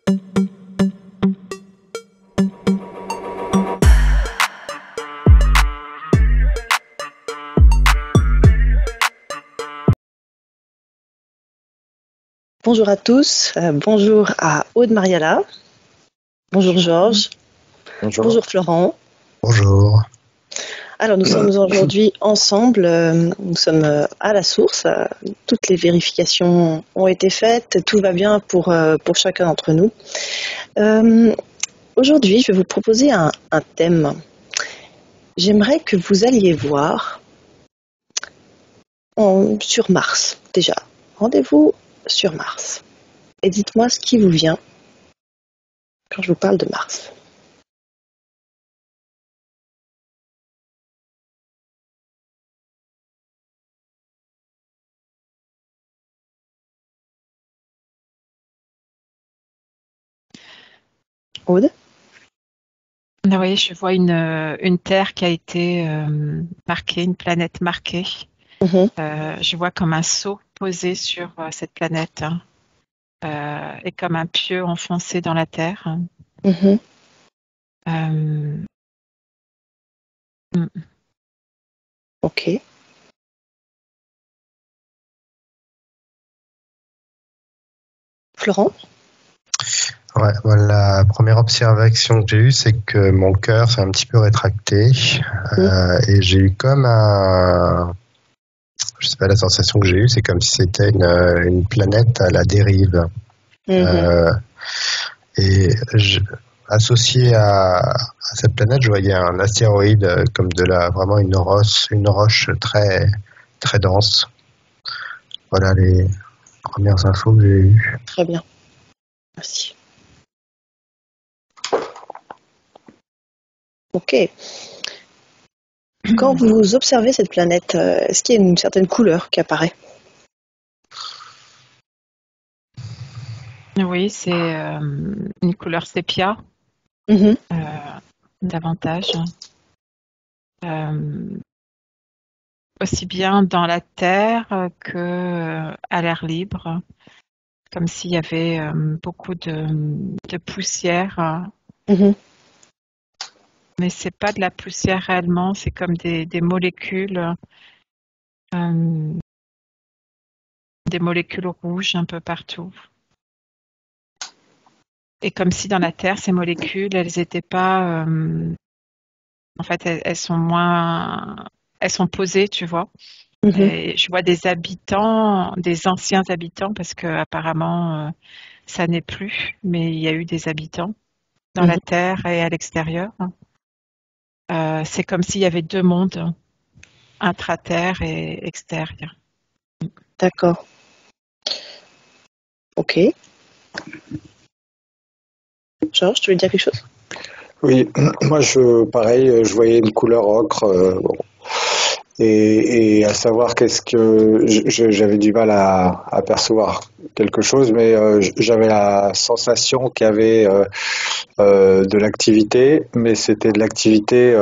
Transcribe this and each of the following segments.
Bonjour à tous, bonjour à Aude Mariala, bonjour Georges, bonjour Florent. Bonjour. Alors nous sommes aujourd'hui ensemble, nous sommes à la source, toutes les vérifications ont été faites, tout va bien pour chacun d'entre nous. Aujourd'hui je vais vous proposer un thème. J'aimerais que vous alliez voir sur Mars déjà. Rendez-vous sur Mars. Et dites-moi ce qui vous vient quand je vous parle de Mars. Aude ? Oui, je vois une Terre qui a été marquée, une planète marquée. Je vois comme un seau posé sur cette planète et comme un pieu enfoncé dans la Terre. Ok. Florent ? Ouais, la première observation que j'ai eue, c'est que mon cœur s'est un petit peu rétracté et j'ai eu comme je sais pas, la sensation que j'ai eue, c'est comme si c'était une planète à la dérive. Et associé à cette planète, je voyais un astéroïde comme vraiment une roche très très dense. Voilà les premières infos que j'ai eues. Très bien, merci. Ok. Quand vous observez cette planète, est-ce qu'il y a une certaine couleur qui apparaît ? Oui, c'est une couleur sépia, davantage. Aussi bien dans la terre que à l'air libre, comme s'il y avait beaucoup de poussière. Mais c'est pas de la poussière réellement, c'est comme des molécules rouges un peu partout. Et comme si dans la Terre, ces molécules, elles étaient pas... en fait, elles sont posées, tu vois. Et je vois des habitants, des anciens habitants, parce que apparemment, ça n'est plus, mais il y a eu des habitants dans la Terre et à l'extérieur. C'est comme s'il y avait deux mondes, intra-terre et extérieur. D'accord. Ok. Georges, tu veux dire quelque chose ? Oui, moi pareil, je voyais une couleur ocre, et à savoir qu'est-ce que j'avais du mal à percevoir quelque chose, mais j'avais la sensation qu'il y avait de l'activité, mais c'était de l'activité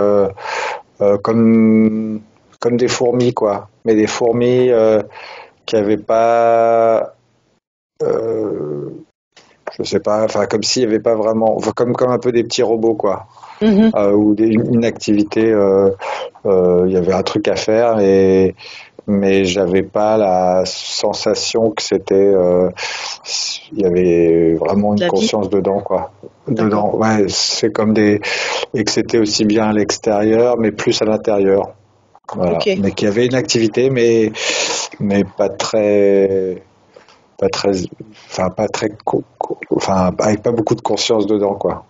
comme des fourmis, quoi, mais des fourmis qui n'avaient pas je sais pas, enfin comme s'il y avait pas vraiment, enfin, comme un peu des petits robots, quoi, ou une activité, il y avait un truc à faire, mais j'avais pas la sensation que c'était, il y avait vraiment une conscience dedans, quoi. Dedans, ouais, c'est comme et que c'était aussi bien à l'extérieur, mais plus à l'intérieur. Voilà. Okay. Mais qu'il y avait une activité, mais pas très, avec pas beaucoup de conscience dedans, quoi.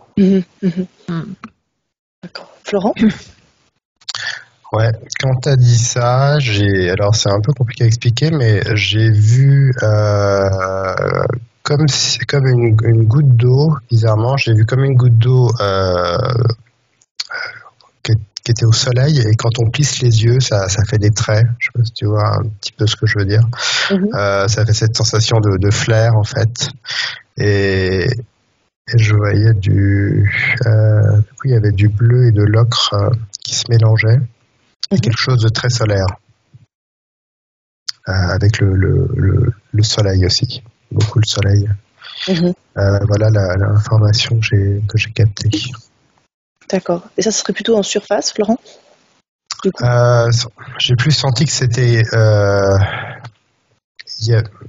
D'accord. Florent ? Ouais, quand tu as dit ça, alors c'est un peu compliqué à expliquer, mais j'ai vu comme une goutte d'eau, bizarrement, j'ai vu comme une goutte d'eau qui était au soleil, et quand on plisse les yeux, ça fait des traits. Je sais pas si tu vois un petit peu ce que je veux dire. Ça fait cette sensation de flair, en fait. Et je voyais du coup, il y avait du bleu et de l'ocre qui se mélangeaient. Quelque chose de très solaire. Avec le soleil aussi. Beaucoup le soleil. Voilà l'information que j'ai captée. D'accord. Et ça serait plutôt en surface, Florent? J'ai plus senti que c'était...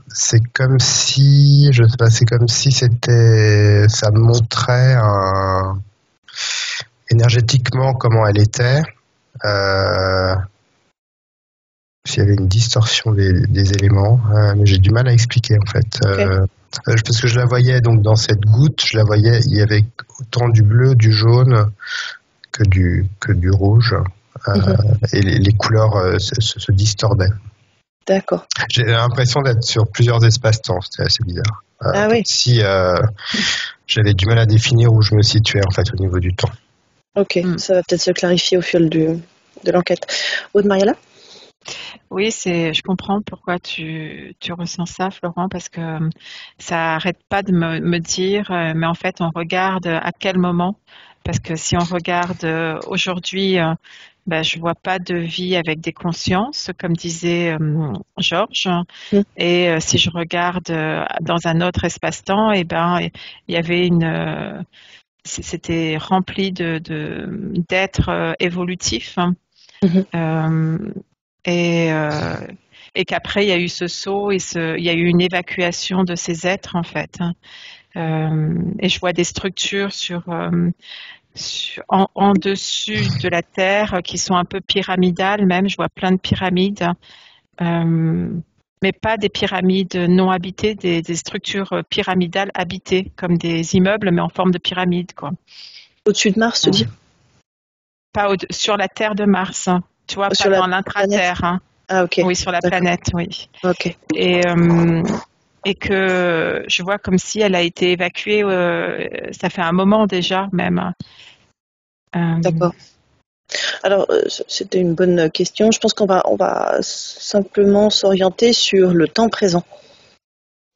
c'est comme si... Je sais pas, c'est comme si c'était... Ça montrait énergétiquement comment elle était. S'il y avait une distorsion des éléments, mais j'ai du mal à expliquer en fait. Parce que je la voyais donc dans cette goutte, je la voyais, il y avait autant du bleu, du jaune que du rouge, et les couleurs se distordaient. D'accord. J'ai l'impression d'être sur plusieurs espaces-temps, c'était assez bizarre. Oui. Si j'avais du mal à définir où je me situais en fait au niveau du temps. Ok, ça va peut-être se clarifier au fil de l'enquête. Aude Mariala? Oui, je comprends pourquoi tu ressens ça, Florent, parce que ça arrête pas de me dire, mais en fait, on regarde à quel moment, parce que si on regarde aujourd'hui, je vois pas de vie avec des consciences, comme disait Georges, et si je regarde dans un autre espace-temps, il y avait c'était rempli d'êtres évolutifs. Et qu'après il y a eu ce saut et il y a eu une évacuation de ces êtres en fait. Et je vois des structures en dessus de la terre qui sont un peu pyramidales même. Je vois plein de pyramides, mais pas des pyramides non habitées, des structures pyramidales habitées comme des immeubles mais en forme de pyramide quoi. Au-dessus de Mars, tu dis? Pas sur la terre de Mars. Tu vois, pas dans l'intra-terre. Hein. Ah, ok. Oui, sur la planète, oui. Ok. Et que je vois comme si elle a été évacuée, ça fait un moment déjà, même. D'accord. Alors, c'était une bonne question. Je pense qu'on va simplement s'orienter sur le temps présent.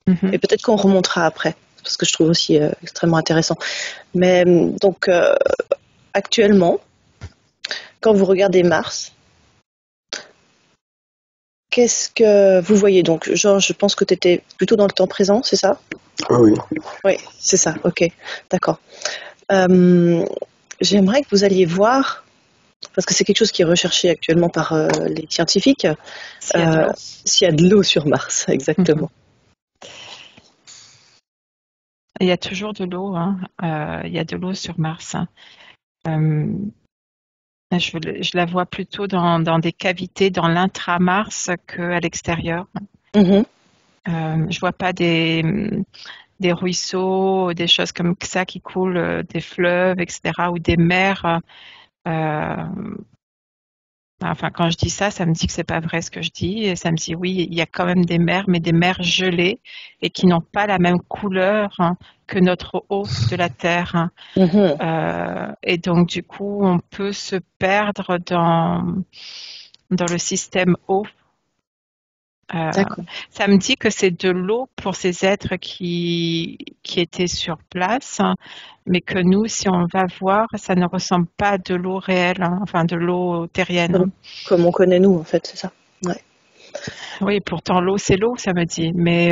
Et peut-être qu'on remontera après, parce que je trouve aussi extrêmement intéressant. Mais donc, actuellement, quand vous regardez Mars, qu'est-ce que vous voyez? Donc, Georges, je pense que tu étais plutôt dans le temps présent, c'est ça? Oui. Oui, c'est ça, ok, d'accord. J'aimerais que vous alliez voir, parce que c'est quelque chose qui est recherché actuellement par les scientifiques, s'il y a de l'eau sur Mars, exactement. Il y a toujours de l'eau, hein. Il y a de l'eau sur Mars. Je la vois plutôt dans des cavités dans l'intra-Mars qu'à l'extérieur. Je vois pas des ruisseaux, des choses comme ça qui coulent, des fleuves, etc., ou des mers. Enfin, quand je dis ça, ça me dit que c'est pas vrai ce que je dis. Et ça me dit oui, il y a quand même des mers, mais des mers gelées et qui n'ont pas la même couleur que notre eau de la Terre. Et donc, du coup, on peut se perdre dans le système eau. Ça me dit que c'est de l'eau pour ces êtres qui étaient sur place, mais que nous, si on va voir, ça ne ressemble pas à de l'eau réelle, enfin de l'eau terrienne. Comme on connaît nous, en fait, c'est ça. Ouais. Oui, pourtant l'eau, c'est l'eau, ça me dit. Mais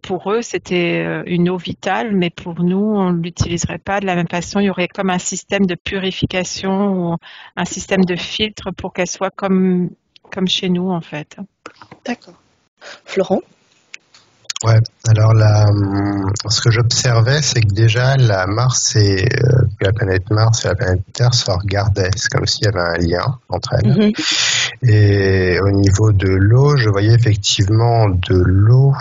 pour eux, c'était une eau vitale, mais pour nous, on ne l'utiliserait pas de la même façon. Il y aurait comme un système de purification ou un système de filtre pour qu'elle soit comme chez nous, en fait. D'accord. Florent? Ouais, alors ce que j'observais, c'est que déjà la planète Mars et la planète Terre se regardaient. C'est comme s'il y avait un lien entre elles. Et au niveau de l'eau, je voyais effectivement de l'eau,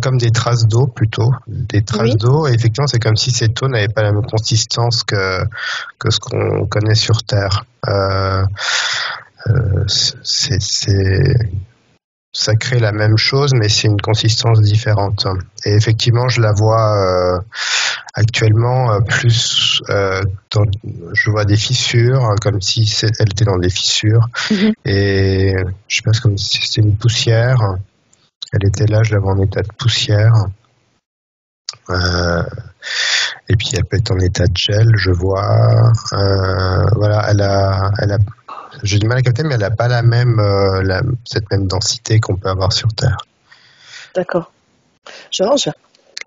comme des traces d'eau plutôt, des traces d'eau. Et effectivement, c'est comme si cette eau n'avait pas la même consistance que ce qu'on connaît sur Terre. Ça crée la même chose, mais c'est une consistance différente. Et effectivement, je la vois actuellement plus. Je vois des fissures, comme si elle était dans des fissures. Et je sais pas, c'est comme si c'était une poussière. Elle était là, je la vois en état de poussière. Et puis elle peut être en état de gel, je vois. Voilà, elle a. J'ai du mal à capter, mais elle n'a pas cette même densité qu'on peut avoir sur Terre. D'accord. Georges?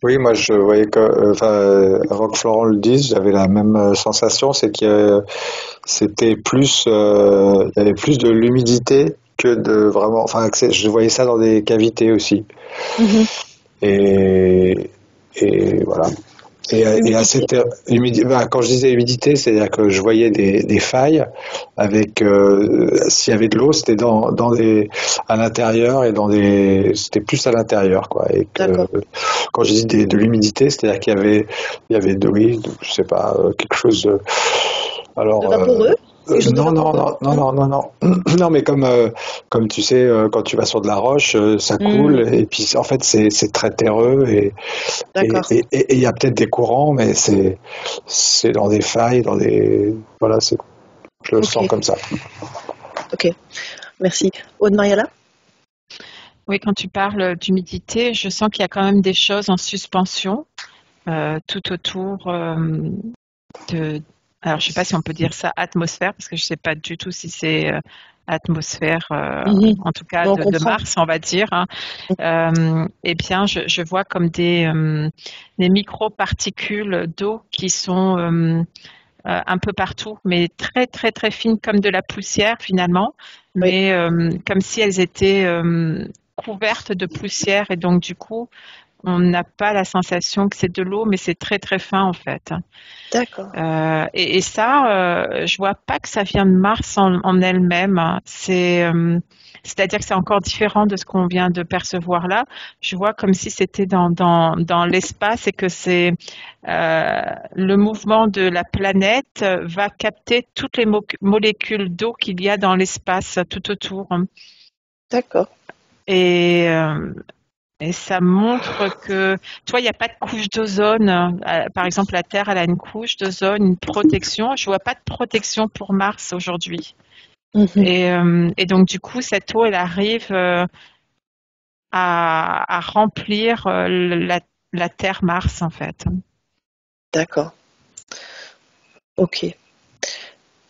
Oui, moi je voyais que, avant que Florent le dise, j'avais la même sensation, c'est que c'était plus, il y avait plus de l'humidité que de vraiment, je voyais ça dans des cavités aussi. Et voilà. Et à cette quand je disais humidité, c'est-à-dire que je voyais des failles avec s'il y avait de l'eau, c'était à l'intérieur et c'était plus à l'intérieur, quoi. Et que, quand je dis de l'humidité, c'est-à-dire qu'il y avait je sais pas, quelque chose de, alors. De vaporeux? Non, mais comme tu sais, quand tu vas sur de la roche, ça coule, et puis en fait c'est très terreux, et il y a peut-être des courants, mais c'est dans des failles, voilà, je le sens comme ça. Ok, merci. Aude Mariala? Oui, quand tu parles d'humidité, je sens qu'il y a quand même des choses en suspension tout autour de. Alors, je ne sais pas si on peut dire ça atmosphère, parce que je ne sais pas du tout si c'est atmosphère, en tout cas de Mars, on va dire. Eh bien, je vois comme des micro-particules d'eau qui sont un peu partout, mais très, très, très fines, comme de la poussière finalement, mais comme si elles étaient couvertes de poussière, et donc du coup, on n'a pas la sensation que c'est de l'eau, mais c'est très très fin en fait. D'accord. Et ça, je vois pas que ça vient de Mars en elle-même. C'est-à-dire que c'est encore différent de ce qu'on vient de percevoir là. Je vois comme si c'était dans l'espace, et que c'est le mouvement de la planète va capter toutes les molécules d'eau qu'il y a dans l'espace tout autour. D'accord. Et ça montre que, tu vois, il n'y a pas de couche d'ozone. Par exemple, la Terre, elle a une couche d'ozone, une protection. Je vois pas de protection pour Mars aujourd'hui. Et donc, du coup, cette eau, elle arrive à remplir la Terre-Mars, en fait. D'accord. Ok.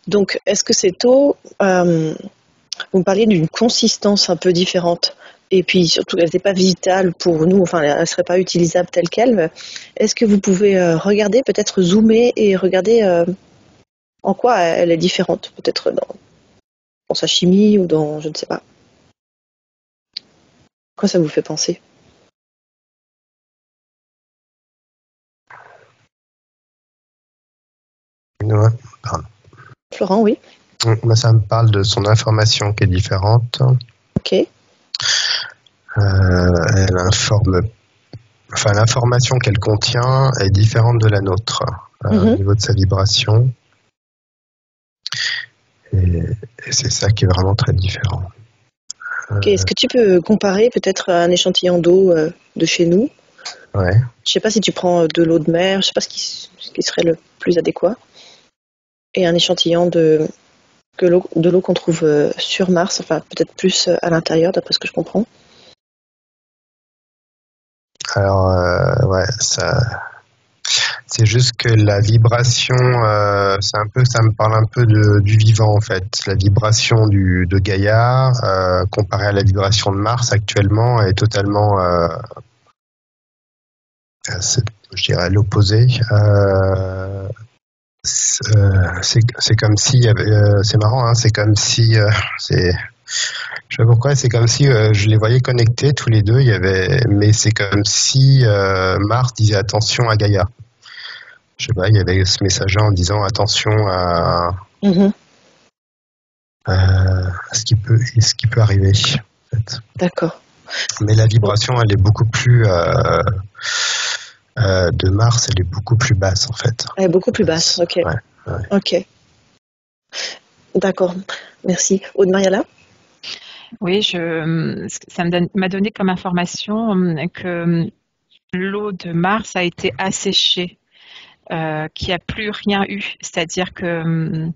Donc, est-ce que cette eau, vous me parliez d'une consistance un peu différente, et puis surtout, elle n'était pas visitable pour nous, enfin, elle ne serait pas utilisable telle qu'elle. Est-ce que vous pouvez regarder, peut-être zoomer et regarder en quoi elle est différente, peut-être dans sa chimie ou dans, je ne sais pas. Quoi ça vous fait penser? Ouais, pardon. Florent, oui. Moi, ça me parle de son information qui est différente. Ok. Elle informe, l'information qu'elle contient est différente de la nôtre au niveau de sa vibration. Et c'est ça qui est vraiment très différent. Ok. Est-ce que tu peux comparer peut-être un échantillon d'eau de chez nous? Ouais. Je sais pas si tu prends de l'eau de mer, je sais pas ce qui serait le plus adéquat. Et un échantillon de l'eau qu'on trouve sur Mars, enfin peut-être plus à l'intérieur, d'après ce que je comprends. Alors, ouais, c'est juste que la vibration, ça me parle un peu du vivant en fait. La vibration de Gaïa, comparée à la vibration de Mars actuellement, est totalement, je dirais, l'opposé. C'est comme si, c'est marrant, hein, c'est comme si, je sais pas pourquoi, c'est comme si je les voyais connectés tous les deux. Mais c'est comme si Mars disait attention à Gaïa. Je sais pas, il y avait ce message en disant attention à ce qui peut arriver. En fait. D'accord. Mais la vibration, elle est beaucoup plus de Mars, elle est beaucoup plus basse en fait. Elle est beaucoup plus basse, ok. Ouais. Ok. D'accord, merci. Aude Mariala? Oui, ça m'a donné comme information que l'eau de Mars a été asséchée, qu'il n'y a plus rien eu. C'est-à-dire que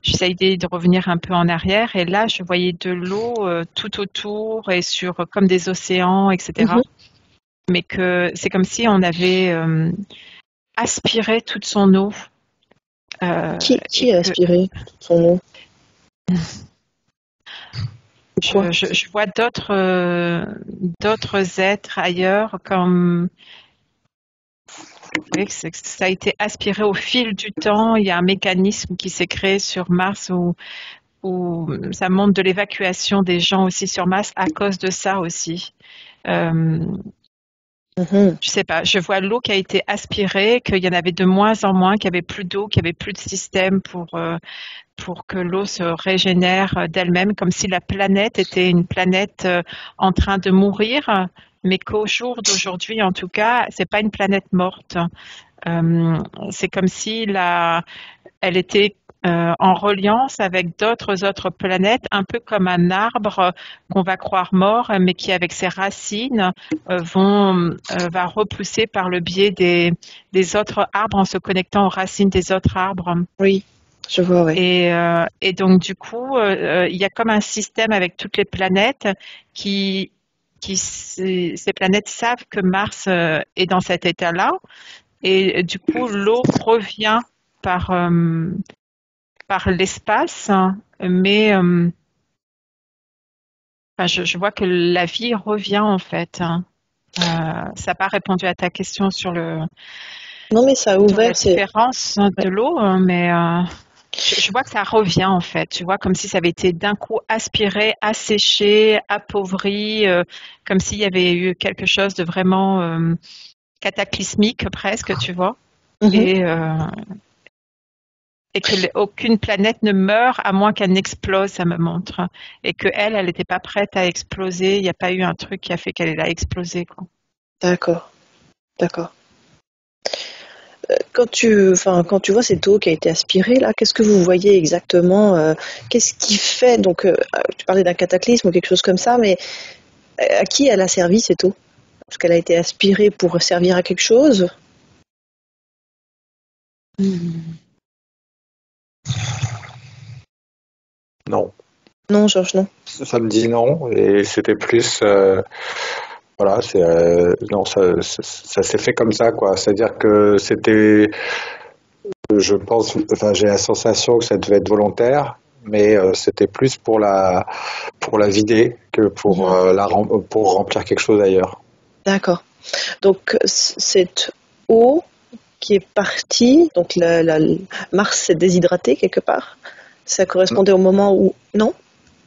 j'essayais de revenir un peu en arrière, et là, je voyais de l'eau tout autour et comme des océans, etc. Mais que c'est comme si on avait aspiré toute son eau. Qui a aspiré toute son eau? Je vois d'autres êtres ailleurs comme oui, ça a été aspiré au fil du temps. Il y a un mécanisme qui s'est créé sur Mars où ça montre de l'évacuation des gens aussi sur Mars à cause de ça aussi. Je sais pas, je vois l'eau qui a été aspirée, qu'il y en avait de moins en moins, qu'il n'y avait plus d'eau, qu'il n'y avait plus de système pour que l'eau se régénère d'elle-même, comme si la planète était une planète en train de mourir, mais qu'au jour d'aujourd'hui, en tout cas, c'est pas une planète morte. C'est comme si elle était en reliance avec d'autres planètes, un peu comme un arbre qu'on va croire mort, mais qui, avec ses racines, va repousser par le biais des autres arbres en se connectant aux racines des autres arbres. Oui. Je vois, oui. Et donc, du coup, il y a comme un système avec toutes les planètes ces planètes savent que Mars est dans cet état-là. Et du coup, l'eau revient par l'espace, mais je vois que la vie revient en fait. Ça n'a pas répondu à ta question sur non, mais ça a ouvert la différence de l'eau, mais je vois que ça revient en fait. Tu vois, comme si ça avait été d'un coup aspiré, asséché, appauvri, comme s'il y avait eu quelque chose de vraiment cataclysmique presque, tu vois. Et que aucune planète ne meurt à moins qu'elle n'explose, ça me montre. Et qu'elle n'était pas prête à exploser. Il n'y a pas eu un truc qui a fait qu'elle a explosé, quoi. D'accord. Quand tu vois cette eau qui a été aspirée, là, qu'est-ce que vous voyez exactement qu'est-ce qui fait, donc, tu parlais d'un cataclysme ou quelque chose comme ça, mais à qui elle a servi cette eau? Est-ce qu'elle a été aspirée pour servir à quelque chose? Non. Non, Georges, non. Ça me dit non, et c'était plus... voilà, non, ça s'est fait comme ça, quoi. C'est-à-dire que c'était... Je pense... Enfin, j'ai la sensation que ça devait être volontaire, mais c'était plus pour la vider que pour remplir quelque chose ailleurs. D'accord. Donc, cette eau qui est partie, donc Mars s'est déshydraté quelque part. Ça correspondait au moment où... Non ?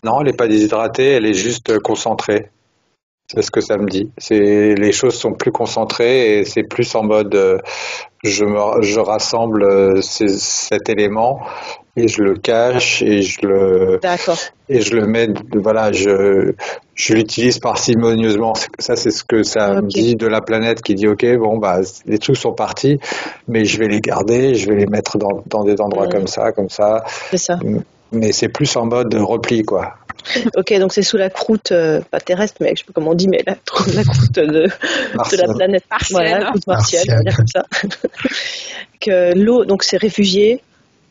Non, elle n'est pas déshydratée, elle est juste concentrée. C'est ce que ça me dit. Les choses sont plus concentrées et c'est plus en mode je rassemble cet élément et je le cache et je le mets, voilà, je l'utilise parcimonieusement. Ça, c'est ce que ça me dit de la planète qui dit ok, bon, bah, les trucs sont partis, mais je vais les garder, je vais les mettre dans des endroits comme ça. C'est ça. Mais c'est plus en mode repli, quoi. Ok, donc c'est sous la croûte, pas terrestre, mais je sais pas comment on dit, mais la croûte de la planète martienne. Voilà, la croûte martienne, on va dire comme ça. Que l'eau, donc c'est réfugié,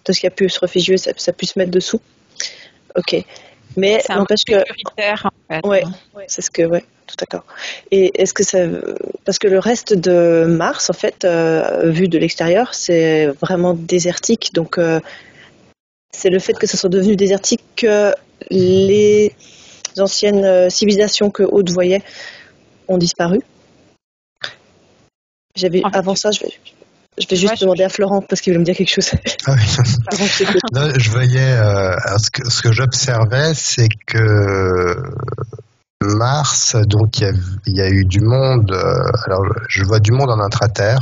tout ce qui a pu se réfugier, ça pu se mettre dessous. Ok, mais c'est n'empêche que sécuritaire en fait. Ouais, c'est ce que, tout d'accord. Et est-ce que ça, parce que le reste de Mars, en fait, vu de l'extérieur, c'est vraiment désertique, donc c'est le fait que ça soit devenu désertique que les anciennes civilisations que Aude voyait ont disparu. Avant ça, je vais juste demander à Florent parce qu'il veut me dire quelque chose. Ah oui. Non, je voyais, ce que j'observais, c'est que Mars, donc il y a eu du monde. Alors, je vois du monde en intraterre,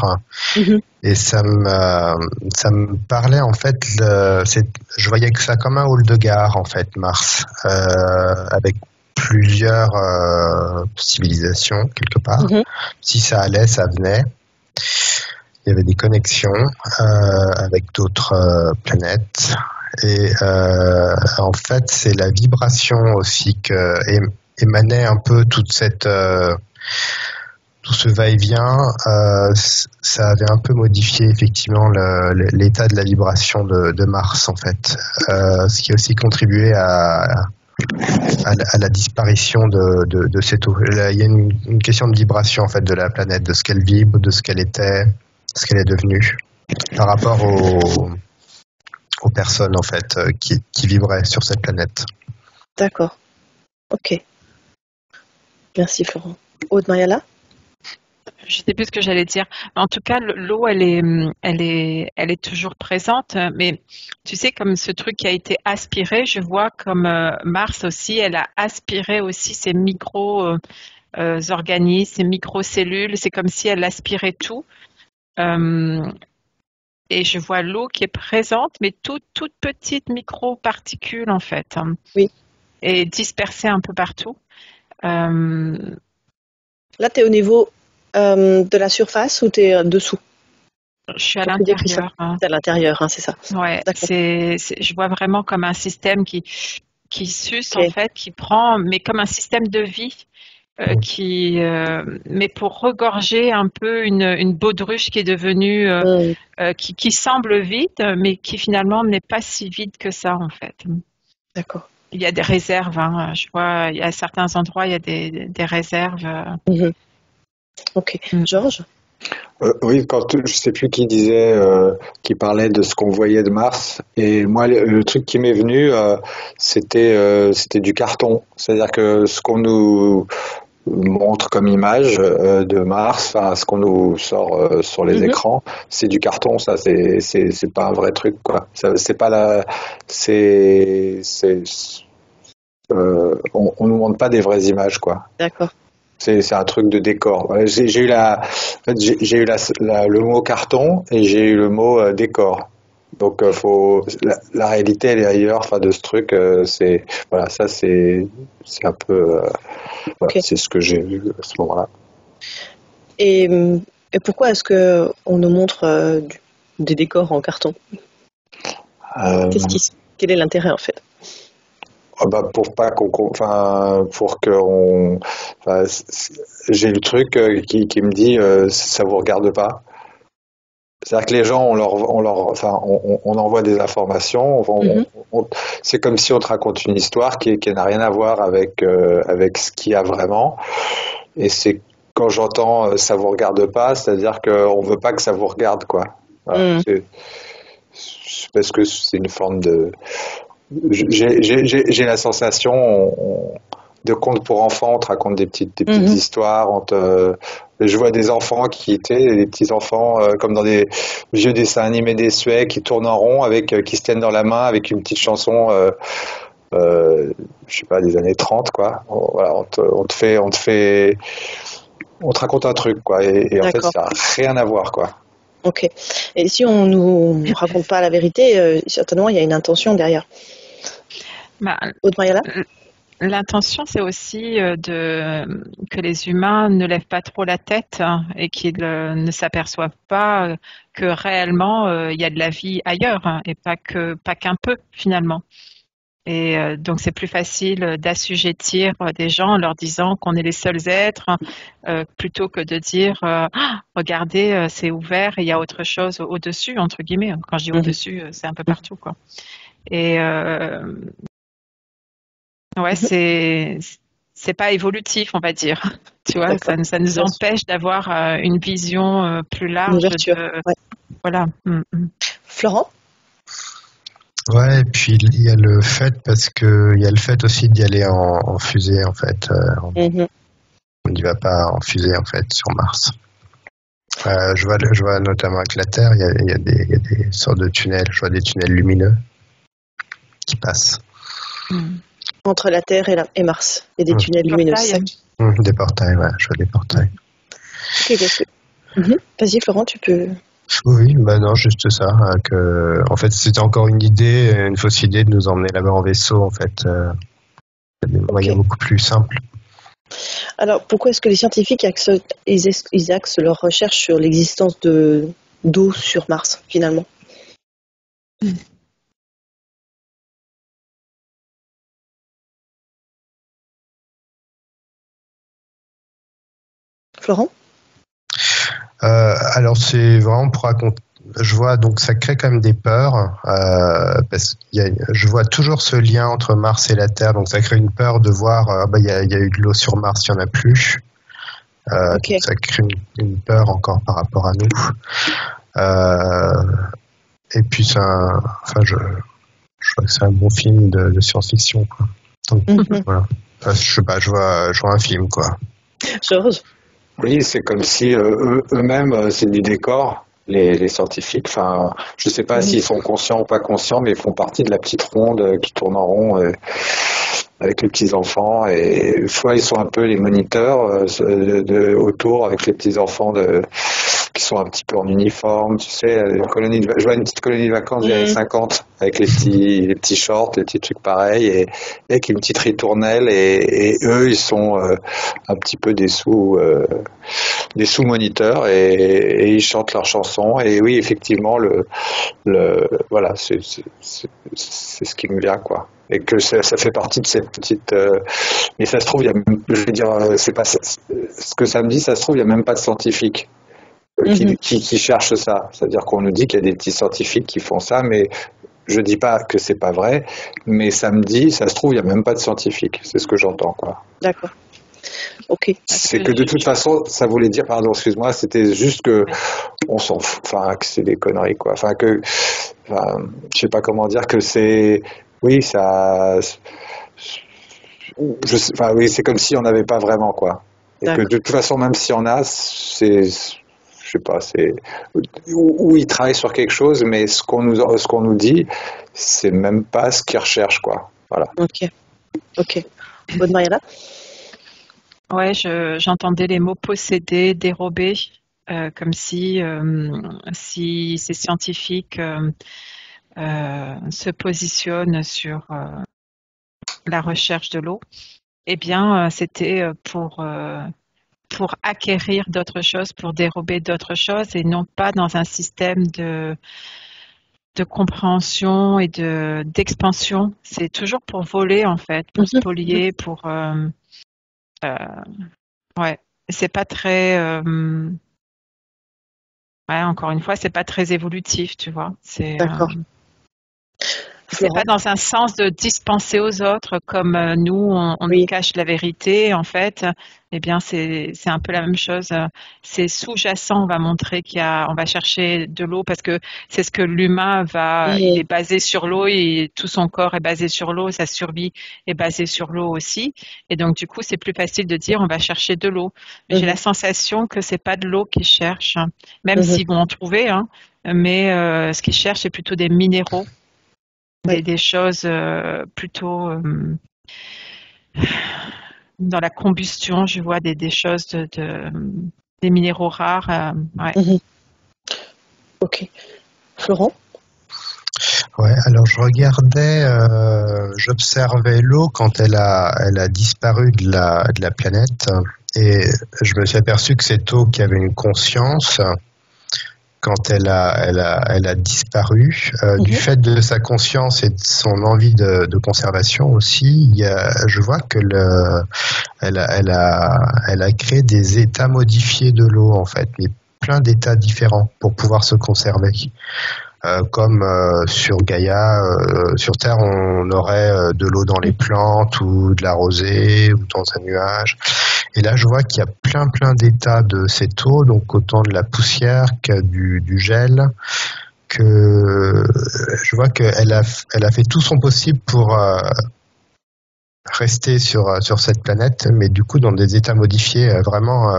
et ça me parlait en fait. Je voyais que ça comme un hall de gare en fait, Mars, avec plusieurs civilisations quelque part. Si ça allait, ça venait. Il y avait des connexions avec d'autres planètes, et en fait, c'est la vibration aussi que émanait un peu toute cette tout ce va-et-vient. Ça avait un peu modifié effectivement l'état de la vibration de Mars en fait, ce qui a aussi contribué à la disparition de cette eau. Il y a une question de vibration en fait de la planète, de ce qu'elle vibre, de ce qu'elle était, ce qu'elle est devenue par rapport aux personnes en fait qui vibraient sur cette planète. D'accord. Ok. Merci Florent. Aude Mariala? Je ne sais plus ce que j'allais dire. En tout cas, l'eau, elle est toujours présente. Mais tu sais, comme ce truc qui a été aspiré, je vois comme Mars aussi, elle a aspiré aussi ces micro-organismes, ces microcellules. C'est comme si elle aspirait tout. Et je vois l'eau qui est présente, mais toute petite micro-particules en fait. Oui. Et dispersée un peu partout. Là, tu es au niveau de la surface ou tu es dessous? Je suis à l'intérieur. C'est à l'intérieur, c'est ça. Ouais, je vois vraiment comme un système qui suce en fait, qui prend, mais comme un système de vie. Mais pour regorger un peu une baudruche qui est devenue, qui semble vide, mais qui finalement n'est pas si vide que ça en fait. D'accord. Il y a des réserves, je vois, il y a certains endroits, il y a des réserves. Ok. Georges? Oui, je sais plus qui disait, qui parlait de ce qu'on voyait de Mars, et moi le truc qui m'est venu, c'était du carton, c'est-à-dire que ce qu'on nous montre comme image de Mars, ce qu'on nous sort sur les écrans, c'est du carton, ça c'est pas un vrai truc quoi. C'est pas on nous montre pas des vraies images quoi. D'accord. C'est un truc de décor. J'ai eu le mot carton et j'ai eu le mot décor. Donc la réalité elle est ailleurs. Enfin de ce truc, c'est un peu. Okay. C'est ce que j'ai vu à ce moment-là. Et pourquoi est-ce que on nous montre des décors en carton? Quel est l'intérêt en fait? J'ai le truc qui me dit ça vous regarde pas. C'est-à-dire que les gens on envoie des informations, c'est comme si on te raconte une histoire qui n'a rien à voir avec ce qu'il y a vraiment. Et c'est quand j'entends ça vous regarde pas, c'est-à-dire qu'on veut pas que ça vous regarde quoi. Voilà, c'est parce que c'est une forme de j'ai la sensation de contes pour enfants, on te raconte des petites histoires, je vois des enfants des petits enfants comme dans des vieux dessins animés désuets qui tournent en rond qui se tiennent dans la main avec une petite chanson je sais pas des années 30 quoi. Voilà, on te raconte un truc quoi et en fait ça n'a rien à voir quoi. Ok. Et si on nous raconte pas la vérité, certainement il y a une intention derrière. Aude Mariala? L'intention, c'est aussi que les humains ne lèvent pas trop la tête et qu'ils ne s'aperçoivent pas que réellement il y a de la vie ailleurs et pas qu'un peu finalement. Et donc c'est plus facile d'assujettir des gens en leur disant qu'on est les seuls êtres plutôt que de dire regardez c'est ouvert et il y a autre chose au-dessus entre guillemets. Quand je dis au-dessus c'est un peu partout quoi. Et ouais c'est pas évolutif on va dire. Tu vois ça nous empêche d'avoir une vision plus large. Voilà. Florent? Ouais, et puis il y a le fait aussi d'y aller en fusée en fait. On n'y va pas en fusée en fait sur Mars. Je vois notamment avec la Terre, il y a des sortes de tunnels. Je vois des tunnels lumineux qui passent. Entre la Terre et Mars, il y a des tunnels lumineux. Des portails, ouais, je vois des portails. Vas-y Florent, tu peux... Oui, non, juste ça. En fait, c'était encore une fausse idée de nous emmener là-bas en vaisseau, en fait. Des moyens beaucoup plus simples. Alors, pourquoi est-ce que les scientifiques axent leurs recherches sur l'existence d'eau sur Mars, finalement? Florent? Alors c'est vraiment pour raconter. Je vois donc ça crée quand même des peurs parce que je vois toujours ce lien entre Mars et la Terre, donc ça crée une peur de voir il y a eu de l'eau sur Mars, il n'y en a plus. Ça crée une peur encore par rapport à nous. Et puis je crois que c'est un bon film de science-fiction quoi. Donc, voilà. je sais pas, je vois un film, quoi. Georges? Oui, c'est comme si eux-mêmes, c'est du décor, les scientifiques. Enfin, je sais pas s'ils sont conscients ou pas conscients, mais ils font partie de la petite ronde qui tourne en rond avec les petits-enfants. Et soit ils sont un peu les moniteurs autour avec les petits-enfants qui sont un petit peu en uniforme, tu sais, je vois une petite colonie de vacances des années 50 avec les petits shorts, les petits trucs pareils et avec une petite ritournelle et eux ils sont un petit peu des sous-moniteurs et ils chantent leurs chansons et oui effectivement voilà c'est ce qui me vient quoi. Et que ça fait partie de cette petite mais ça se trouve il y a même, je veux dire c'est pas ce que ça me dit, ça se trouve il y a même pas de scientifiques qui cherchent ça. C'est-à-dire qu'on nous dit qu'il y a des petits scientifiques qui font ça, mais je dis pas que c'est pas vrai, mais ça me dit, ça se trouve, il n'y a même pas de scientifiques. C'est ce que j'entends, quoi. D'accord. Ok. C'est que de toute façon, ça voulait dire, pardon, excuse-moi, c'était juste que on s'en fout, enfin, que c'est des conneries, quoi. Je sais pas comment dire que c'est, oui, ça, oui, c'est comme si on n'avait pas vraiment, quoi. Et que de toute façon, même si on a, je sais pas, c'est où ils travaillent sur quelque chose, mais ce qu'on nous dit, c'est même pas ce qu'ils recherchent, quoi. Voilà. Ok. Bonne Mariella. Ouais, j'entendais les mots posséder, dérober, comme si ces scientifiques se positionnent sur la recherche de l'eau. Eh bien, c'était pour acquérir d'autres choses, pour dérober d'autres choses et non pas dans un système de compréhension et d'expansion. C'est toujours pour voler en fait, pour spolier, pour ouais. C'est pas très encore une fois, c'est pas très évolutif, tu vois. D'accord. C'est pas dans un sens de dispenser aux autres comme nous, on nous cache la vérité, en fait. Eh bien, c'est un peu la même chose. C'est sous-jacent, on va montrer on va chercher de l'eau parce que c'est ce que l'humain il est basé sur l'eau et tout son corps est basé sur l'eau, sa survie est basée sur l'eau aussi. Et donc, du coup, c'est plus facile de dire on va chercher de l'eau. Mais j'ai la sensation que c'est pas de l'eau qu'ils cherchent, même s'ils vont en trouver, hein. Mais ce qu'ils cherchent, c'est plutôt des minéraux. Des choses plutôt dans la combustion, je vois des choses des minéraux rares. Ok. Florent? Ouais, alors je regardais, j'observais l'eau quand elle a disparu de la planète et je me suis aperçu que cette eau qui avait une conscience, quand elle a disparu, du fait de sa conscience et de son envie de conservation aussi, je vois que elle a créé des états modifiés de l'eau en fait, mais plein d'états différents pour pouvoir se conserver. Comme sur Gaïa, sur Terre, on aurait de l'eau dans les plantes ou de la rosée ou dans un nuage. Et là, je vois qu'il y a plein d'états de cette eau, donc autant de la poussière que du gel, que je vois qu'elle a fait tout son possible pour rester sur cette planète, mais du coup dans des états modifiés, vraiment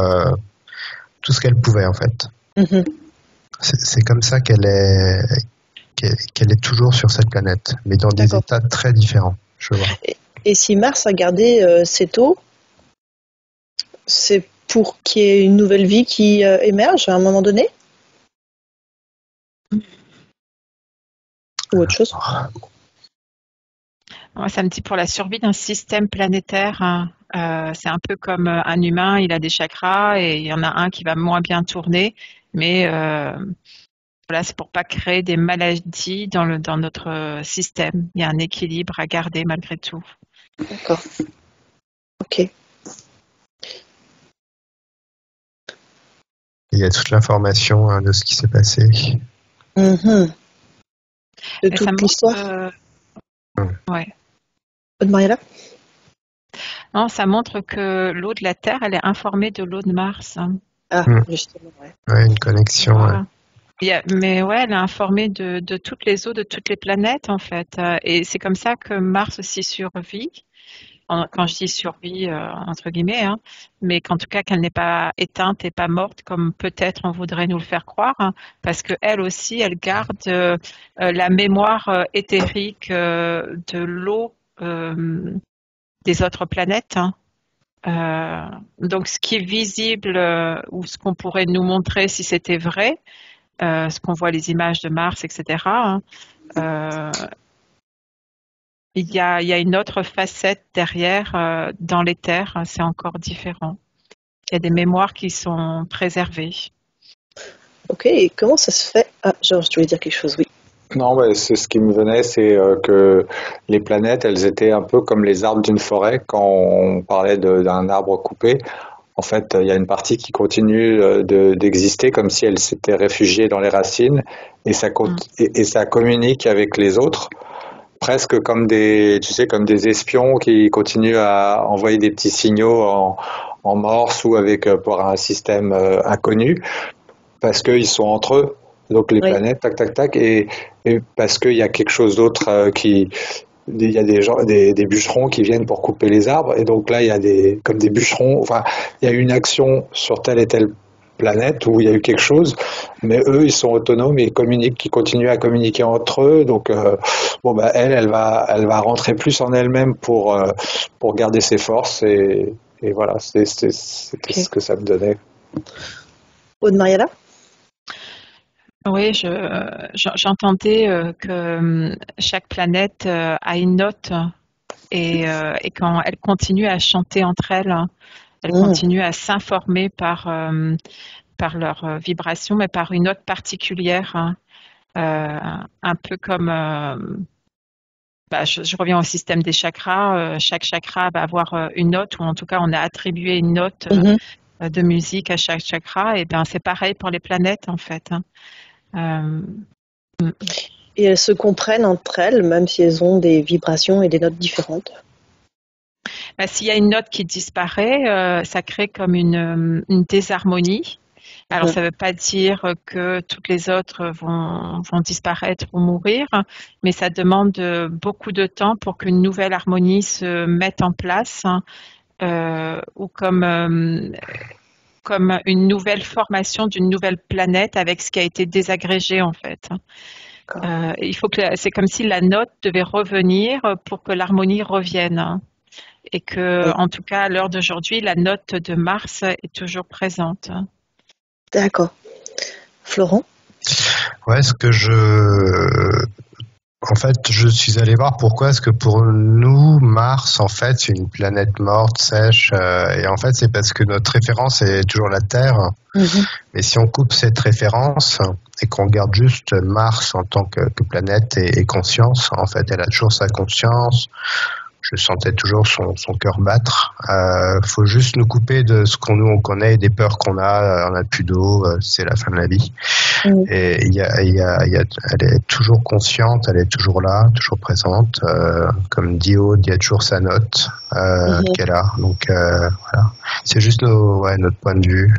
tout ce qu'elle pouvait en fait. C'est comme ça qu'elle est toujours sur cette planète, mais dans des états très différents, je vois. Et si Mars a gardé cette eau, c'est pour qu'il y ait une nouvelle vie qui émerge à un moment donné? Ou autre chose? Ouais, ça me dit pour la survie d'un système planétaire. Hein. C'est un peu comme un humain, il a des chakras et il y en a un qui va moins bien tourner, mais voilà, c'est pour pas créer des maladies dans notre système. Il y a un équilibre à garder malgré tout. D'accord. Ok. Il y a toute l'information de ce qui s'est passé. De toute l'histoire. Ouais. Mariella? Non, ça montre que l'eau de la Terre, elle est informée de l'eau de Mars. Hein. Ah, justement, ouais. Ouais, une connexion. Voilà. Mais ouais, elle est informée de toutes les eaux, de toutes les planètes en fait. Et c'est comme ça que Mars aussi survit. quand je dis survie entre guillemets, hein, mais qu'en tout cas qu'elle n'est pas éteinte et pas morte comme peut-être on voudrait nous le faire croire, hein, parce que elle aussi, elle garde la mémoire éthérique de l'eau des autres planètes. Hein. Donc ce qui est visible ou ce qu'on pourrait nous montrer si c'était vrai, ce qu'on voit les images de Mars, etc. Hein, il y a une autre facette derrière dans l'éther, c'est encore différent. Il y a des mémoires qui sont préservées. Ok, et comment ça se fait? Ah, Georges, tu voulais dire quelque chose, oui. Non, c'est ce qui me venait, c'est que les planètes, elles étaient un peu comme les arbres d'une forêt. Quand on parlait d'un arbre coupé, en fait, il y a une partie qui continue d'exister comme si elle s'était réfugiée dans les racines et ça communique avec les autres. Presque comme comme des espions qui continuent à envoyer des petits signaux en morse ou pour un système inconnu, parce qu'ils sont entre eux. Donc les planètes, tac, tac, tac, et parce qu'il y a quelque chose d'autre il y a des bûcherons qui viennent pour couper les arbres, et donc là il y a comme des bûcherons. Enfin, il y a une action sur telle et telle planète où il y a eu quelque chose, mais eux ils sont autonomes et ils continuent à communiquer entre eux. Donc elle va rentrer plus en elle-même pour garder ses forces et voilà, c'était ce que ça me donnait. Aude Mariala? Oui, j'entendais que chaque planète a une note et quand elles continuent à chanter entre elles, elles continuent à s'informer par leur vibration, mais par une note particulière, un peu comme, je reviens au système des chakras, chaque chakra va avoir une note, ou en tout cas on a attribué une note de musique à chaque chakra, et bien c'est pareil pour les planètes en fait. Et elles se comprennent entre elles, même si elles ont des vibrations et des notes différentes? S'il y a une note qui disparaît, ça crée comme une désharmonie. Alors, ça ne veut pas dire que toutes les autres vont disparaître ou mourir, mais ça demande beaucoup de temps pour qu'une nouvelle harmonie se mette en place, ou comme une nouvelle formation d'une nouvelle planète avec ce qui a été désagrégé en fait. Il faut que c'est comme si la note devait revenir pour que l'harmonie revienne, et que en tout cas à l'heure d'aujourd'hui la note de Mars est toujours présente. D'accord. Florent? Ouais, en fait, je suis allé voir pourquoi est-ce que pour nous, Mars, en fait, c'est une planète morte, sèche, et en fait, c'est parce que notre référence est toujours la Terre. Mais si on coupe cette référence et qu'on garde juste Mars en tant que planète et conscience, en fait, elle a toujours sa conscience. Je sentais toujours son cœur battre. Faut juste nous couper de ce on connaît, des peurs qu'on a. On n'a plus d'eau, c'est la fin de la vie. Et elle est toujours consciente, elle est toujours là, toujours présente. Comme dit Aude, il y a toujours sa note qu'elle a. Donc voilà, c'est juste notre point de vue.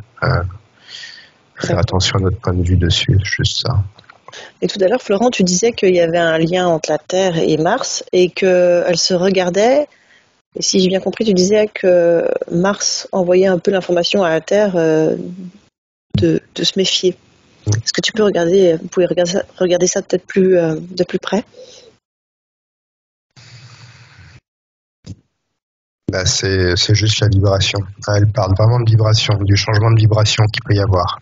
Faire attention à notre point de vue dessus, juste ça. Et tout à l'heure, Florent, tu disais qu'il y avait un lien entre la Terre et Mars et qu'elles se regardaient. Et si j'ai bien compris, tu disais que Mars envoyait un peu l'information à la Terre de se méfier. Est-ce que vous pouvez regarder ça peut-être de plus près? C'est juste la vibration. Elle parle vraiment de vibration, du changement de vibration qu'il peut y avoir.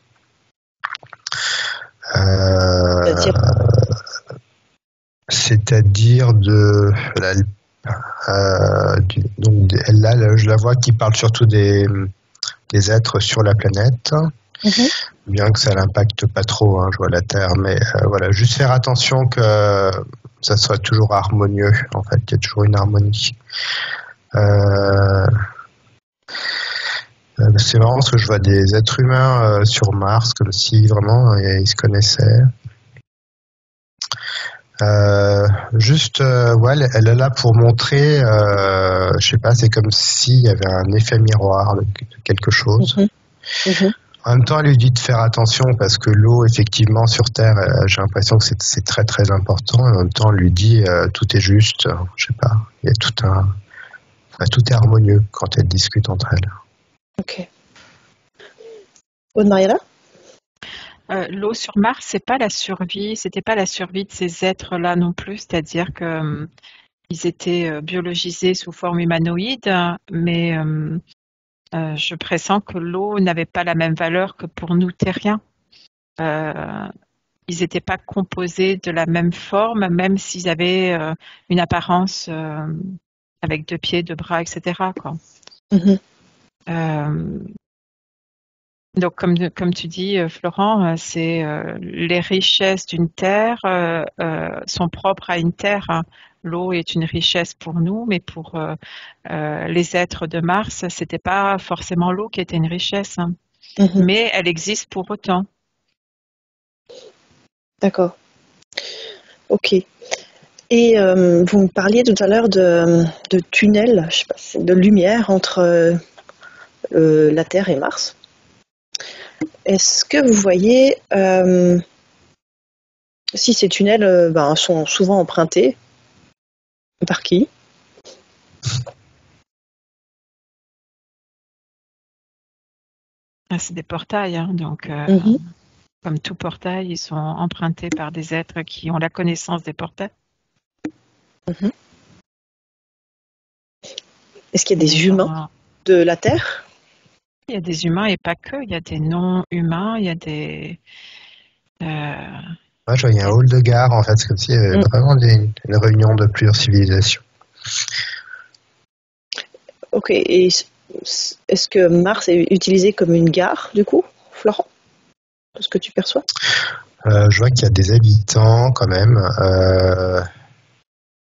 C'est-à-dire je la vois qui parle surtout des êtres sur la planète, bien que ça l'impacte pas trop, je vois la Terre, mais voilà, juste faire attention que ça soit toujours harmonieux, en fait, qu'il y a toujours une harmonie. C'est marrant parce que je vois des êtres humains sur Mars, comme si vraiment ils se connaissaient. Elle est là pour montrer, je sais pas, c'est comme s'il y avait un effet miroir de quelque chose. En même temps, elle lui dit de faire attention parce que l'eau, effectivement, sur Terre, j'ai l'impression que c'est très très important. En même temps, elle lui dit tout est juste, je sais pas, il y a tout Tout est harmonieux quand elles discutent entre elles. Ok. Aude-Mariella ? L'eau sur Mars, c'était pas la survie de ces êtres-là non plus, c'est-à-dire que ils étaient biologisés sous forme humanoïde, mais je pressens que l'eau n'avait pas la même valeur que pour nous terriens. Ils n'étaient pas composés de la même forme, même s'ils avaient une apparence avec 2 pieds, 2 bras, etc., quoi. Donc, comme tu dis, Florent, c'est les richesses d'une terre sont propres à une terre. Hein. L'eau est une richesse pour nous, mais pour les êtres de Mars, c'était pas forcément l'eau qui était une richesse, hein. Mais elle existe pour autant. D'accord. Ok. Et vous me parliez tout à l'heure de tunnels, je sais pas, de lumière entre la Terre et Mars. Est-ce que vous voyez si ces tunnels sont souvent empruntés par qui ? C'est des portails, hein, donc comme tout portail, ils sont empruntés par des êtres qui ont la connaissance des portails. Est-ce qu'il y a des humains de la Terre ? Il y a des humains et pas que. Il y a des non-humains, il y a des... Moi, je voyais un hall de gare, en fait. C'est comme s'il y avait vraiment une réunion de plusieurs civilisations. Ok. Et est-ce que Mars est utilisé comme une gare, du coup, Florent ? De ce que tu perçois ? Je vois qu'il y a des habitants, quand même.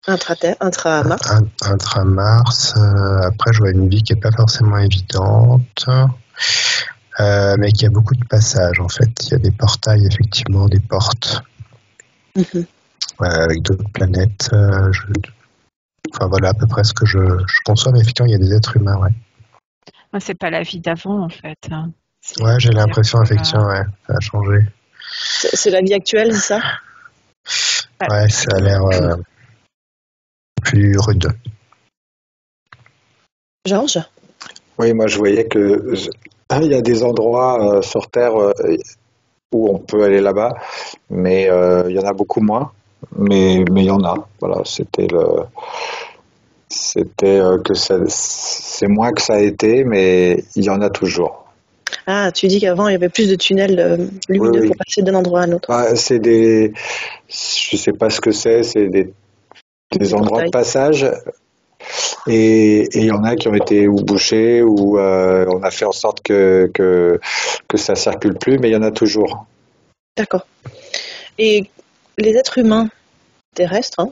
Intra-Mars. Intra-Mars. Après, je vois une vie qui n'est pas forcément évidente. Mais qu'il y a beaucoup de passages, en fait. Il y a des portails, effectivement, des portes. Avec d'autres planètes. Enfin, voilà à peu près ce que je conçois. Mais effectivement, il y a des êtres humains, ouais. C'est pas la vie d'avant, en fait. Hein. Ouais, j'ai l'impression, effectivement, ouais, ça a changé. C'est la vie actuelle, c'est ça ? Ouais, ça a l'air plus rude. Georges ? Oui, moi je voyais que il y a des endroits sur Terre où on peut aller là-bas, mais il y en a beaucoup moins. Mais il y en a. Voilà, c'était que c'est moins que ça a été, mais il y en a toujours. Ah, tu dis qu'avant il y avait plus de tunnels lumineux pour passer d'un endroit à un autre. C'est je sais pas ce que c'est des endroits de passage. Et il y en a qui ont été ou bouchés ou on a fait en sorte que ça circule plus, mais il y en a toujours. D'accord. Et les êtres humains terrestres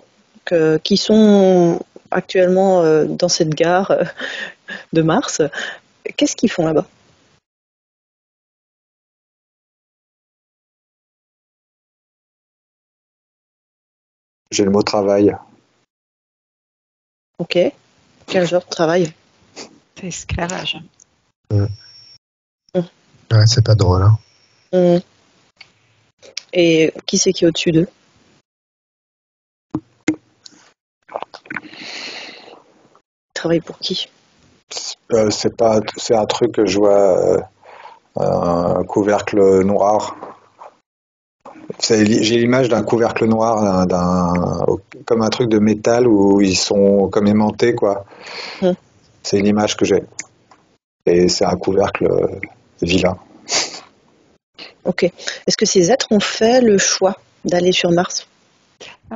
qui sont actuellement dans cette gare de Mars, qu'est-ce qu'ils font là-bas ? J'ai le mot travail. Ok. Quel genre de travail ? C'est esclavage. Ouais, c'est pas drôle. Hein. Et qui c'est qui est au-dessus d'eux ? Travaille pour qui ? C'est un truc que je vois un couvercle noir. J'ai l'image d'un couvercle noir, comme un truc de métal où ils sont comme aimantés, quoi. C'est une image que j'ai. Et c'est un couvercle vilain. Ok. Est-ce que ces êtres ont fait le choix d'aller sur Mars ?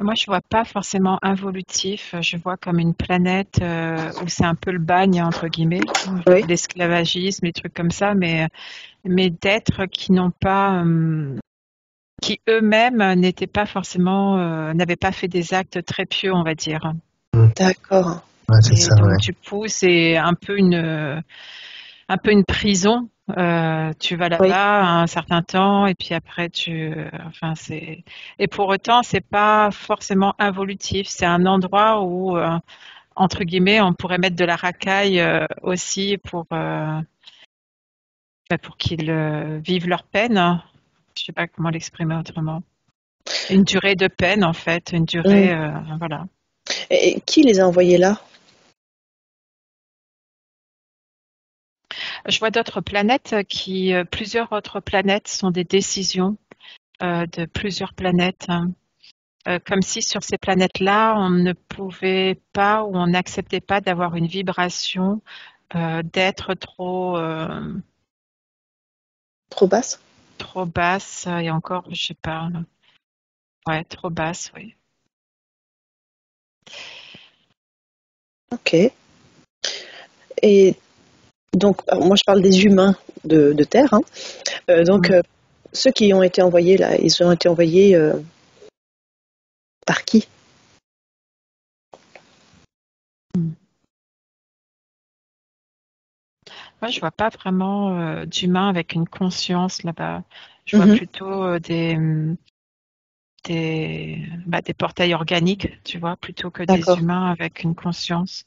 Moi, je vois pas forcément involutif. Je vois comme une planète où c'est un peu le bagne, entre guillemets, l'esclavagisme, les trucs comme ça, mais d'êtres qui n'ont pas... qui eux-mêmes n'étaient pas forcément, n'avaient pas fait des actes très pieux, on va dire. D'accord. Ouais, c'est ça, donc du coup, c'est un peu une prison. Tu vas là-bas un certain temps et puis après et pour autant c'est pas forcément involutif. C'est un endroit où entre guillemets on pourrait mettre de la racaille aussi pour qu'ils vivent leur peine. Je sais pas comment l'exprimer autrement. Une durée de peine, en fait, une durée, voilà. Et qui les a envoyés là ? Je vois d'autres planètes plusieurs autres planètes sont des décisions de plusieurs planètes. Comme si sur ces planètes-là, on ne pouvait pas ou on n'acceptait pas d'avoir une vibration d'être trop basse. Trop basse et encore, je sais pas. Ouais, trop basse, oui. Ok. Et donc, moi je parle des humains de Terre. Hein. Ceux qui ont été envoyés là, ils ont été envoyés par qui? Moi, je vois pas vraiment d'humains avec une conscience là-bas. Je vois plutôt des portails organiques, tu vois, plutôt que des humains avec une conscience.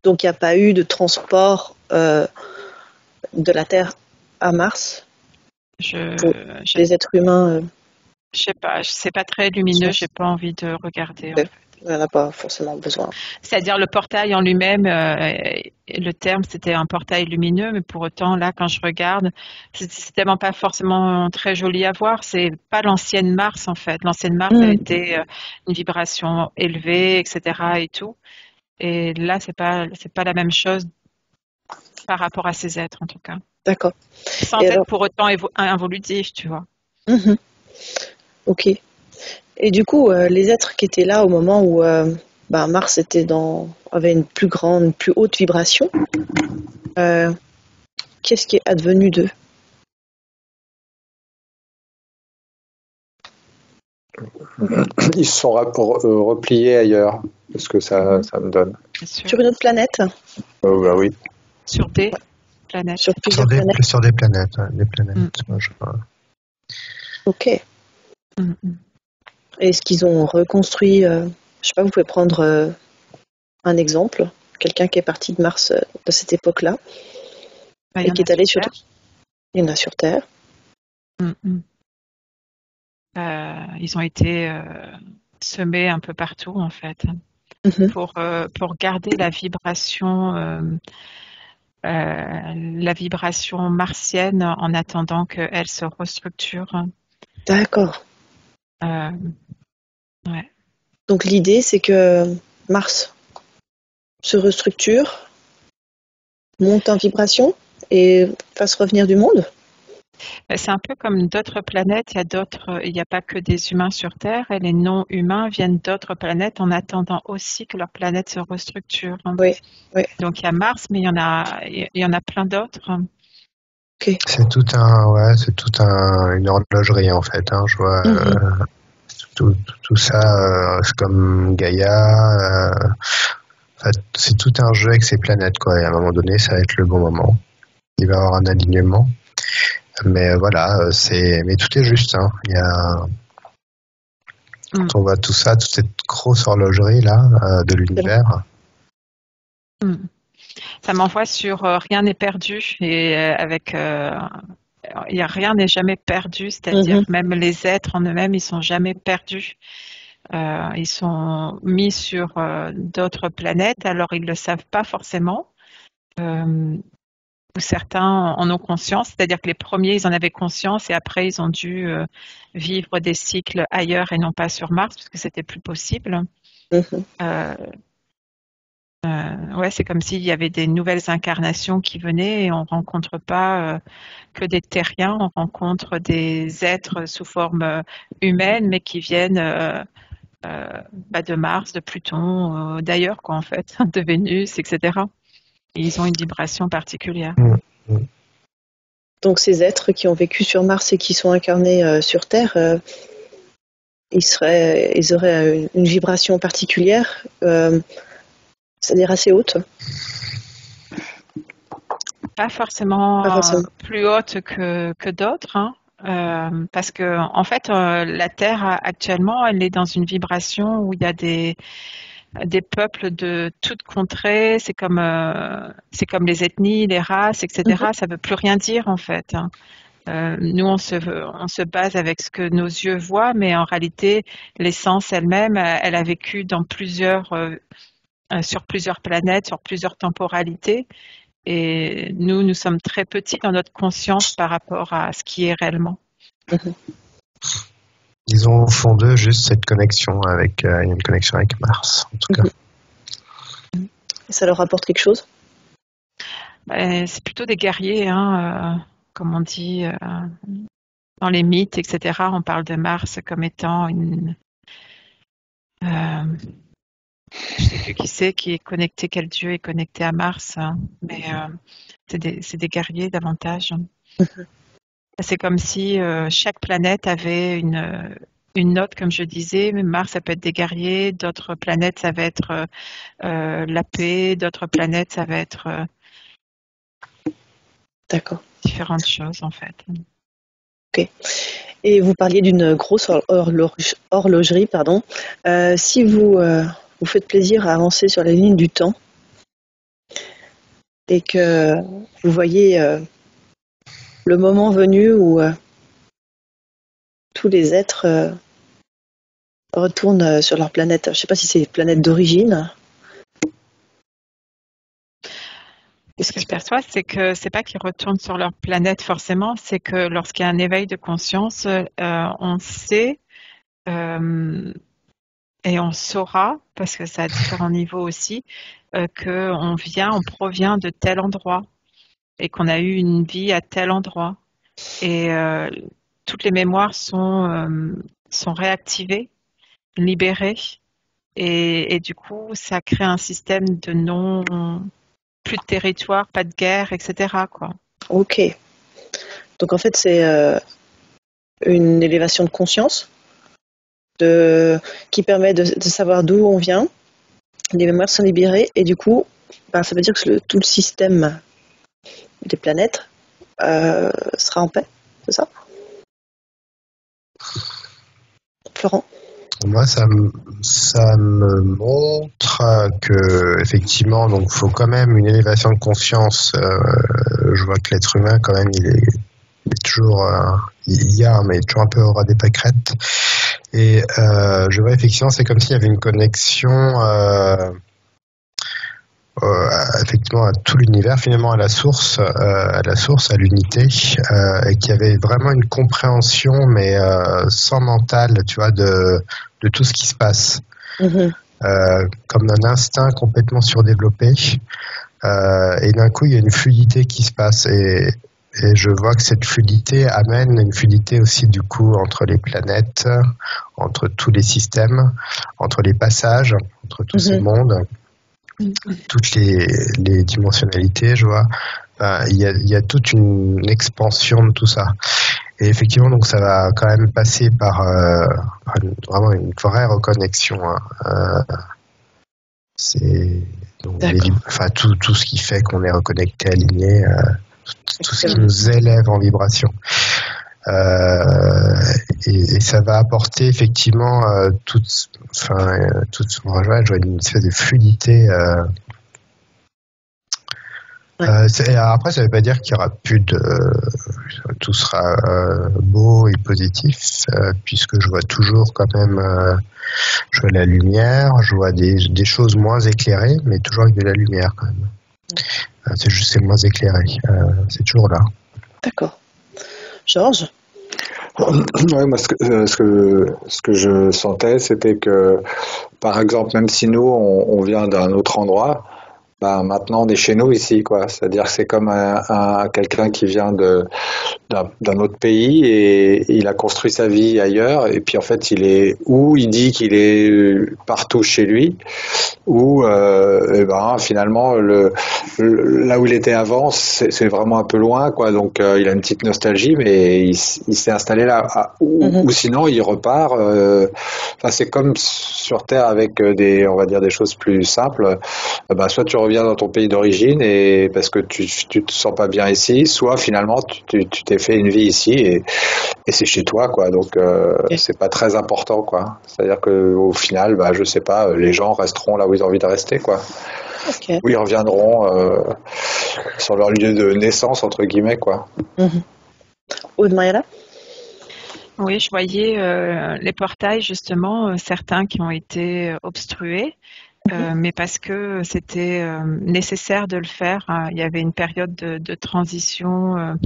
Donc, il n'y a pas eu de transport de la Terre à Mars pour les êtres humains. Je sais pas, c'est pas très lumineux, j'ai pas envie de regarder. En fait. Il n'y en a pas forcément besoin. C'est-à-dire le portail en lui-même, le terme c'était un portail lumineux, mais pour autant là quand je regarde, c'est tellement pas forcément très joli à voir. C'est pas l'ancienne Mars en fait. L'ancienne Mars elle était une vibration élevée, etc. et tout. Et là c'est pas la même chose par rapport à ces êtres en tout cas. D'accord. Sans être pour autant involutif, tu vois. Ok. Et du coup, les êtres qui étaient là au moment où Mars avait une plus haute vibration, qu'est-ce qui est advenu d'eux? Ils se sont repliés ailleurs, parce que ça me donne. Sur une autre planète? Bah oui. Sur des planètes. Sur des planètes. Des planètes. Ok. Est-ce qu'ils ont reconstruit, je sais pas, vous pouvez prendre un exemple, quelqu'un qui est parti de Mars de cette époque-là, et qui est allé sur Terre. Il y en a sur Terre. Ils ont été semés un peu partout en fait, pour garder la vibration martienne en attendant qu'elle se restructure. D'accord. Ouais. Donc l'idée, c'est que Mars se restructure, monte en vibration et fasse revenir du monde? C'est un peu comme d'autres planètes. Il n'y a pas que des humains sur Terre, et les non-humains viennent d'autres planètes en attendant aussi que leur planète se restructure. Oui. Donc il y a Mars, mais il y en a plein d'autres. Okay. C'est toute une horlogerie en fait. Hein, je vois tout ça, c'est comme Gaïa. C'est tout un jeu avec ces planètes quoi. Et à un moment donné, ça va être le bon moment. Il va y avoir un alignement. Mais voilà, mais tout est juste. Hein. Il y a quand on voit tout ça, toute cette grosse horlogerie là de l'univers. Ça m'envoie sur rien n'est perdu et rien n'est jamais perdu, c'est-à-dire même les êtres en eux-mêmes, ils sont jamais perdus. Ils sont mis sur d'autres planètes, alors ils le savent pas forcément. Certains en ont conscience, c'est-à-dire que les premiers, ils en avaient conscience et après, ils ont dû vivre des cycles ailleurs et non pas sur Mars parce que c'était plus possible. C'est comme s'il y avait des nouvelles incarnations qui venaient et on rencontre pas que des terriens, on rencontre des êtres sous forme humaine, mais qui viennent de Mars, de Pluton, d'ailleurs quoi en fait, de Vénus, etc. Et ils ont une vibration particulière. Donc ces êtres qui ont vécu sur Mars et qui sont incarnés sur Terre, ils auraient une vibration particulière, c'est-à-dire assez haute? Pas forcément plus haute que d'autres, hein, parce que en fait la Terre actuellement elle est dans une vibration où il y a des peuples de toutes contrées, c'est comme les ethnies, les races, etc. Ça veut plus rien dire en fait. Hein. Nous on se base avec ce que nos yeux voient, mais en réalité l'essence elle-même, elle a vécu dans sur plusieurs planètes, sur plusieurs temporalités. Et nous sommes très petits dans notre conscience par rapport à ce qui est réellement. Ils ont au fond d'eux juste cette connexion avec une connexion avec Mars, en tout cas. Et ça leur apporte quelque chose? C'est plutôt des guerriers, comme on dit dans les mythes, etc. On parle de Mars comme étant une... je ne sais plus qui c'est qui est connecté, quel dieu est connecté à Mars, mais c'est des guerriers davantage. C'est comme si chaque planète avait une note, comme je disais. Mars, ça peut être des guerriers, d'autres planètes, ça va être la paix, d'autres planètes, ça va être D'accord. différentes choses, en fait. Ok. Et vous parliez d'une grosse horlogerie, pardon. Si vous faites plaisir à avancer sur la ligne du temps et que vous voyez le moment venu où tous les êtres retournent sur leur planète. Je ne sais pas si c'est une planète d'origine. Et ce que je perçois, c'est que c'est pas qu'ils retournent sur leur planète forcément, c'est que lorsqu'il y a un éveil de conscience, on sait et on saura, parce que c'est à différents niveaux aussi, qu'on provient de tel endroit et qu'on a eu une vie à tel endroit. Et toutes les mémoires sont réactivées, libérées, et du coup, ça crée un système de plus de territoire, pas de guerre, etc. quoi. Ok. Donc en fait, c'est une élévation de conscience qui permet de savoir d'où on vient. Les mémoires sont libérées et du coup, ça veut dire que tout le système des planètes sera en paix, c'est ça? Florent? Moi, ça me montre que effectivement, donc, faut quand même une élévation de conscience. Je vois que l'être humain, quand même, il est toujours, mais toujours un peu au ras des pâquerettes. Et je vois effectivement, c'est comme s'il y avait une connexion, effectivement, à tout l'univers, finalement à la source, à l'unité, et qu'il y avait vraiment une compréhension, mais sans mental, tu vois, de tout ce qui se passe, comme un instinct complètement surdéveloppé, et d'un coup il y a une fluidité qui se passe, et je vois que cette fluidité amène une fluidité aussi du coup entre les planètes, entre tous les systèmes, entre les passages, entre tous ces mondes, toutes les dimensionnalités, je vois. Il y a toute une expansion de tout ça. Et effectivement, donc ça va quand même passer par vraiment une vraie reconnexion. C'est donc tout ce qui fait qu'on est reconnecté, aligné, tout ce qui nous élève en vibration. Et ça va apporter effectivement je vois une espèce de fluidité. Après, ça ne veut pas dire qu'il y aura plus tout sera beau et positif, puisque je vois toujours quand même, je vois la lumière, je vois des choses moins éclairées, mais toujours avec de la lumière quand même. C'est moins éclairé, c'est toujours là. D'accord. Georges? Ouais, moi, ce que je sentais, c'était que, par exemple, même si nous, on vient d'un autre endroit, maintenant on est chez nous ici, quoi. C'est-à-dire que c'est comme quelqu'un qui vient d'un autre pays et il a construit sa vie ailleurs, et puis en fait il dit qu'il est partout chez lui, ou finalement là où il était avant, c'est vraiment un peu loin, quoi. Donc il a une petite nostalgie, mais il s'est installé là, ou sinon il repart. C'est comme sur Terre avec on va dire des choses plus simples. Soit tu reviens dans ton pays d'origine et parce que tu te sens pas bien ici, soit finalement tu t'es fait une vie ici et c'est chez toi, quoi. Donc c'est pas très important, quoi. C'est-à-dire que au final, je sais pas, les gens resteront là où ils ont envie de rester, quoi. Okay. Ou ils reviendront sur leur lieu de naissance, entre guillemets, quoi. Aude Mariella? Oui, je voyais les portails, justement, certains qui ont été obstrués. mais parce que c'était nécessaire de le faire. Il y avait une période de transition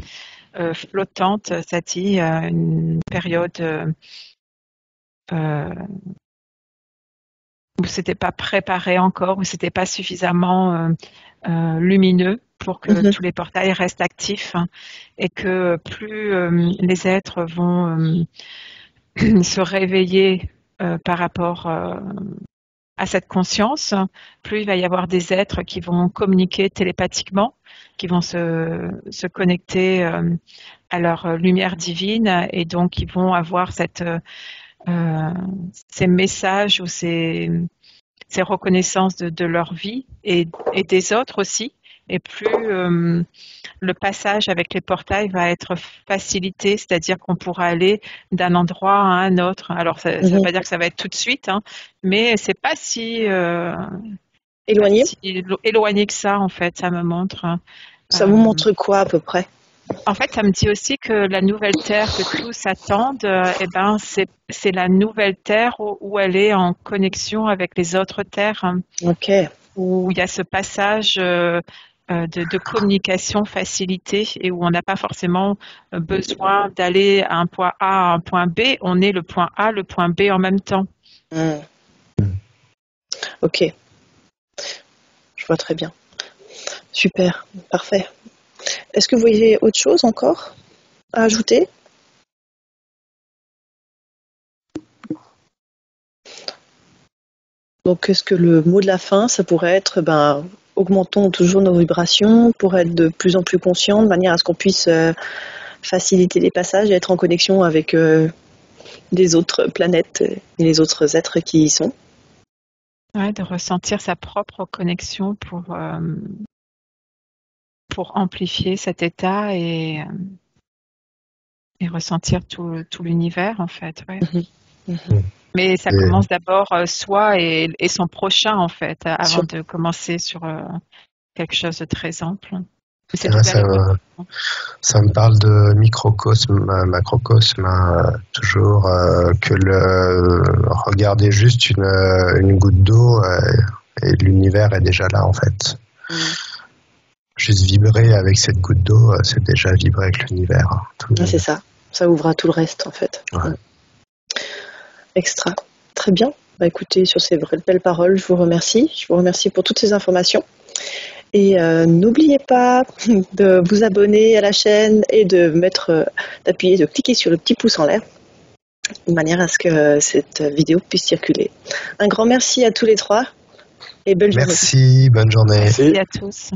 flottante, Satie, une période où c'était pas préparé encore, où c'était pas suffisamment lumineux pour que tous les portails restent actifs, et que plus les êtres vont se réveiller par rapport à cette conscience, plus il va y avoir des êtres qui vont communiquer télépathiquement, qui vont se connecter à leur lumière divine, et donc ils vont avoir ces messages ou ces reconnaissances de leur vie et des autres aussi. Et plus le passage avec les portails va être facilité, c'est-à-dire qu'on pourra aller d'un endroit à un autre. Alors, ça ne veut pas dire que ça va être tout de suite, mais c'est pas si éloigné que ça, en fait. Ça me montre. Ça vous montre quoi à peu près? En fait, ça me dit aussi que la nouvelle Terre que tous attendent, c'est la nouvelle Terre où elle est en connexion avec les autres terres. Ok. Où il y a ce passage de communication facilitée, et où on n'a pas forcément besoin d'aller à un point A à un point B. On est le point A, le point B en même temps. Ok. Je vois très bien. Super. Parfait. Est-ce que vous voyez autre chose encore à ajouter? Donc, est-ce que le mot de la fin, ça pourrait être, augmentons toujours nos vibrations pour être de plus en plus conscients, de manière à ce qu'on puisse faciliter les passages et être en connexion avec des autres planètes et les autres êtres qui y sont? Ouais, de ressentir sa propre connexion pour amplifier cet état et ressentir tout l'univers, en fait. Ouais. Mais ça commence d'abord soi et son prochain, en fait, avant de commencer sur quelque chose de très ample. Ça me parle de microcosme, macrocosme, toujours que regarder juste une goutte d'eau et l'univers est déjà là, en fait. Juste vibrer avec cette goutte d'eau, c'est déjà vibrer avec l'univers. C'est ça. Ça ouvre à tout le reste, en fait. Ouais. Extra. Très bien. Écoutez, sur ces belles paroles, je vous remercie. Je vous remercie pour toutes ces informations. Et n'oubliez pas de vous abonner à la chaîne et de cliquer sur le petit pouce en l'air, de manière à ce que cette vidéo puisse circuler. Un grand merci à tous les trois et belle journée. Merci, bonne journée. Merci à tous.